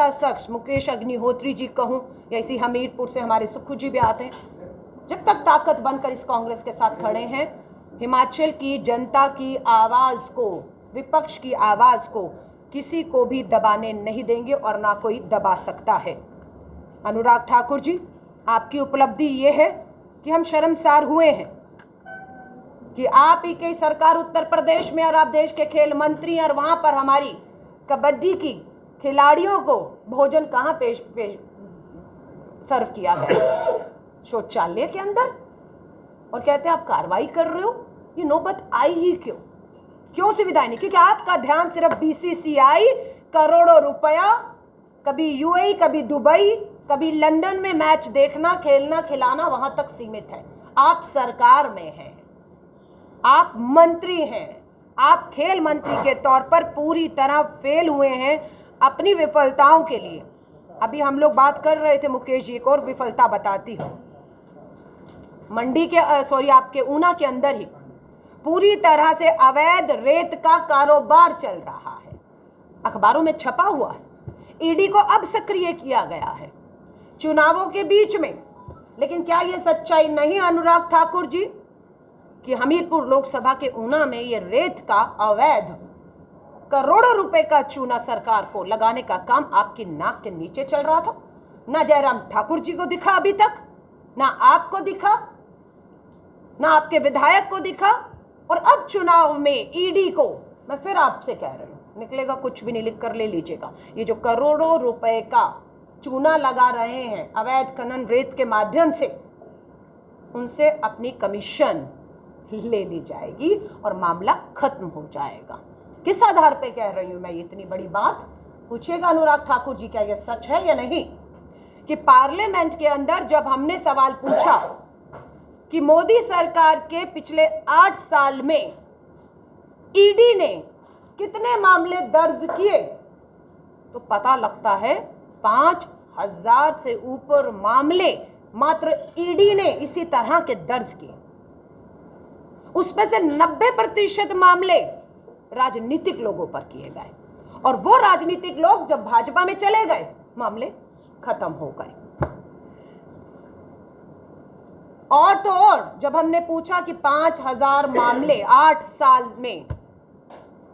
शख्स मुकेश अग्निहोत्री जी कहूँ या इसी हमीरपुर से हमारे सुक्खू जी भी आते हैं, जब तक ताकत बनकर इस कांग्रेस के साथ खड़े हैं, हिमाचल की जनता की आवाज़ को, विपक्ष की आवाज़ को किसी को भी दबाने नहीं देंगे और ना कोई दबा सकता है। अनुराग ठाकुर जी, आपकी उपलब्धि ये है कि हम शर्मसार हुए हैं कि आप ही की सरकार उत्तर प्रदेश में और आप देश के खेल मंत्री और वहाँ पर हमारी कबड्डी की खिलाड़ियों को भोजन कहाँ पेश सर्व किया गया, शौचालय के अंदर, और कहते हैं आप कार्रवाई कर रहे हो। ये नौबत आई ही क्यों सुविधाएं नहीं? क्योंकि आपका ध्यान सिर्फ बीसीसीआई, करोड़ों रुपया, कभी यूएई, कभी दुबई, कभी लंदन में मैच देखना, खेलना, खिलाना, वहां तक सीमित है। आप सरकार में हैं, आप मंत्री हैं, आप खेल मंत्री के तौर पर पूरी तरह फेल हुए हैं अपनी विफलताओं के लिए। अभी हम लोग बात कर रहे थे, मुकेश जी को और विफलता बताती हूँ। मंडी के आपके ऊना के अंदर ही पूरी तरह से अवैध रेत का कारोबार चल रहा है, अखबारों में छपा हुआ है। ईडी को अब सक्रिय किया गया है चुनावों के बीच में। लेकिन क्या यह सच्चाई नहीं अनुराग ठाकुर जी कि हमीरपुर लोकसभा के ऊना में ये रेत का अवैध करोड़ों रुपए का चूना सरकार को लगाने का काम आपकी नाक के नीचे चल रहा था? ना जयराम ठाकुर जी को दिखा अभी तक, ना आपको दिखा, ना आपके विधायक को दिखा, और अब चुनाव में ईडी को, मैं फिर आपसे कह रही हूं, निकलेगा कुछ भी नहीं, लिख कर ले लीजिएगा, ये जो करोड़ों रुपए का चूना लगा रहे हैं अवैध खनन रेत के माध्यम से, उनसे अपनी कमीशन ले ली जाएगी और मामला खत्म हो जाएगा। किस आधार पे कह रही हूं मैं ये इतनी बड़ी बात? पूछिएगा अनुराग ठाकुर जी, क्या यह सच है या नहीं कि पार्लियामेंट के अंदर जब हमने सवाल पूछा कि मोदी सरकार के पिछले 8 साल में ईडी ने कितने मामले दर्ज किए, तो पता लगता है 5000 से ऊपर मामले मात्र ईडी ने इसी तरह के दर्ज किए। उसमें से 90% मामले राजनीतिक लोगों पर किए गए, और वो राजनीतिक लोग जब भाजपा में चले गए, मामले खत्म हो गए। और तो और जब हमने पूछा कि 5000 मामले 8 साल में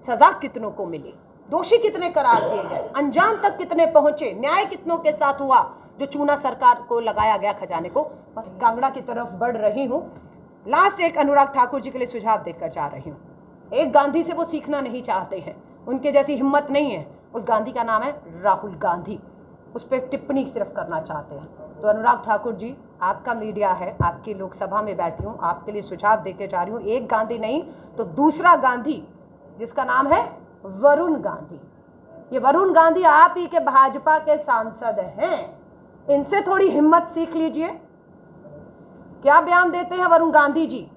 सजा कितनों को मिली, दोषी कितने करार दिए गए, अंजाम तक कितने पहुंचे, न्याय कितनों के साथ हुआ, जो चूना सरकार को लगाया गया खजाने को। कांगड़ा की तरफ बढ़ रही हूं, लास्ट एक अनुराग ठाकुर जी के लिए सुझाव देकर जा रही हूं। एक गांधी से वो सीखना नहीं चाहते हैं, उनके जैसी हिम्मत नहीं है। उस गांधी का नाम है राहुल गांधी, उस पर टिप्पणी सिर्फ करना चाहते हैं। तो अनुराग ठाकुर जी, आपका मीडिया है, आपकी लोकसभा में बैठी हूँ, आपके लिए सुझाव देके जा रही हूँ। एक गांधी नहीं तो दूसरा गांधी, जिसका नाम है वरुण गांधी। ये वरुण गांधी आप ही के भाजपा के सांसद हैं, इनसे थोड़ी हिम्मत सीख लीजिए। क्या बयान देते हैं वरुण गांधी जी?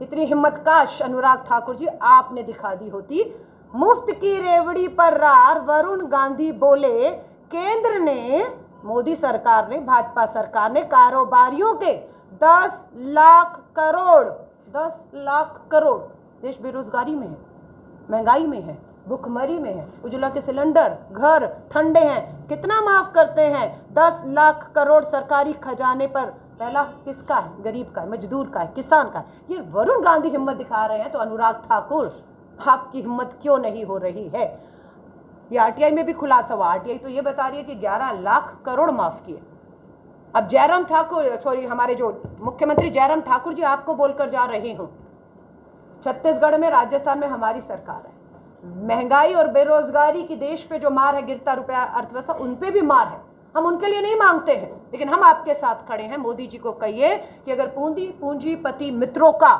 इतनी हिम्मत काश अनुराग ठाकुर जी आपने दिखा दी होती। मुफ्त की रेवड़ी पर रार वरुण गांधी बोले, केंद्र ने, मोदी सरकार ने, भाजपा सरकार ने कारोबारियों के 10 लाख करोड़, देश बेरोजगारी में है, महंगाई में है, भुखमरी में है, उज्ज्वला के सिलेंडर, घर ठंडे हैं, कितना माफ करते हैं? 10 लाख करोड़ सरकारी खजाने पर। पहला किसका है? गरीब का है, मजदूर का है, किसान का है। ये वरुण गांधी हिम्मत दिखा रहे हैं, तो अनुराग ठाकुर आपकी हिम्मत क्यों नहीं हो रही है? ये आरटीआई में भी खुलासा हुआ, आरटीआई तो ये बता रही है कि 11 लाख करोड़ माफ किए। अब जयराम ठाकुर, हमारे जो मुख्यमंत्री जयराम ठाकुर जी, आपको बोलकर जा रही हूँ, छत्तीसगढ़ में, राजस्थान में हमारी सरकार है। महंगाई और बेरोजगारी की देश पे जो मार है, गिरता रुपया अर्थव्यवस्था, उन पे भी मार है। हम उनके लिए नहीं मांगते हैं, लेकिन हम आपके साथ खड़े हैं। मोदी जी को कहिए कि अगर पूंजीपति मित्रों का,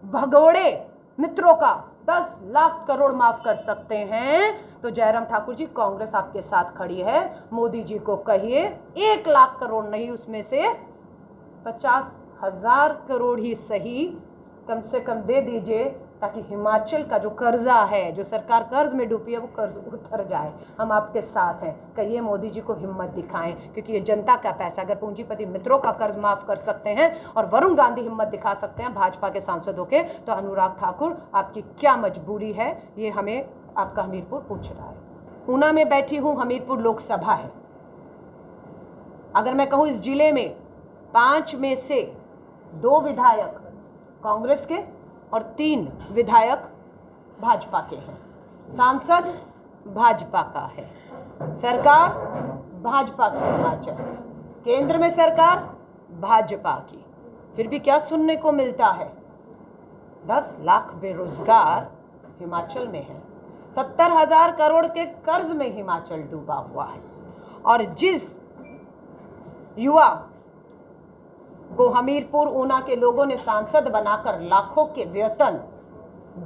भगोड़े मित्रों का 10 लाख करोड़ माफ कर सकते हैं, तो जयराम ठाकुर जी, कांग्रेस आपके साथ खड़ी है। मोदी जी को कहिए 1 लाख करोड़ नहीं, उसमें से 50,000 करोड़ ही सही, कम से कम दे दीजिए, ताकि हिमाचल का जो कर्जा है, जो सरकार कर्ज में डूबी है, वो कर्ज उतर जाए। हम आपके साथ हैं। कहिए मोदी जी को हिम्मत दिखाएं, क्योंकि ये जनता का पैसा। अगर पूंजीपति मित्रों का कर्ज माफ कर सकते हैं और वरुण गांधी हिम्मत दिखा सकते हैं भाजपा के सांसदों के, तो अनुराग ठाकुर आपकी क्या मजबूरी है? ये हमें आपका हमीरपुर पूछ रहा है। ऊना में बैठी हूं, हमीरपुर लोकसभा है। अगर मैं कहूं इस जिले में 5 में से 2 विधायक कांग्रेस के और 3 विधायक भाजपा के हैं। सांसद भाजपा का है, सरकार भाजपा की हिमाचल, केंद्र में सरकार भाजपा की। फिर भी क्या सुनने को मिलता है? 10 लाख बेरोजगार हिमाचल में है, 70,000 करोड़ के कर्ज में हिमाचल डूबा हुआ है। और जिस युवा को हमीरपुर ऊना के लोगों ने सांसद बनाकर लाखों के वेतन,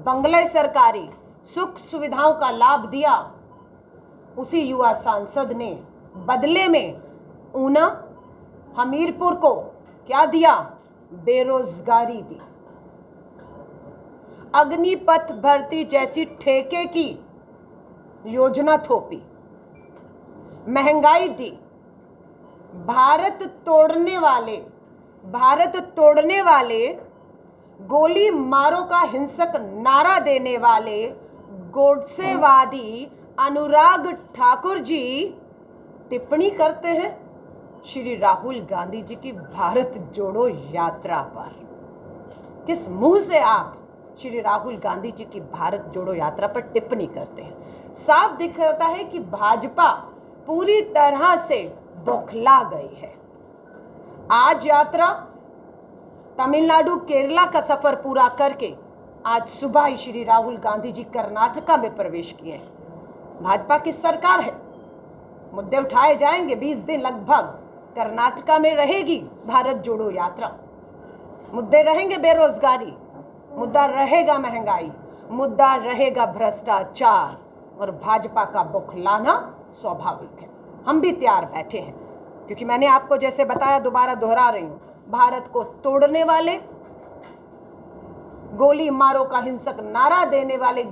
बंगले, सरकारी सुख सुविधाओं का लाभ दिया, उसी युवा सांसद ने बदले में ऊना, हमीरपुर को क्या दिया? बेरोजगारी दी। अग्निपथ भर्ती जैसी ठेके की योजना थोपी, महंगाई दी, भारत तोड़ने वाले गोली मारो का हिंसक नारा देने वाले गोडसेवादी अनुराग ठाकुर जी टिप्पणी करते हैं श्री राहुल गांधी जी की भारत जोड़ो यात्रा पर। किस मुंह से आप श्री राहुल गांधी जी की भारत जोड़ो यात्रा पर टिप्पणी करते हैं? साफ दिखता है कि भाजपा पूरी तरह से बौखला गई है। आज यात्रा तमिलनाडु, केरला का सफर पूरा करके आज सुबह ही श्री राहुल गांधी जी कर्नाटका में प्रवेश किए हैं। भाजपा की सरकार है, मुद्दे उठाए जाएंगे। 20 दिन लगभग कर्नाटका में रहेगी भारत जोड़ो यात्रा। मुद्दे रहेंगे बेरोजगारी, मुद्दा रहेगा महंगाई, मुद्दा रहेगा भ्रष्टाचार, और भाजपा का बौखलाना स्वाभाविक है। हम भी तैयार बैठे हैं, क्योंकि मैंने आपको जैसे बताया, दोबारा दोहरा रही हूं, भारत को तोड़ने वाले, गोली मारो का हिंसक नारा देने वाले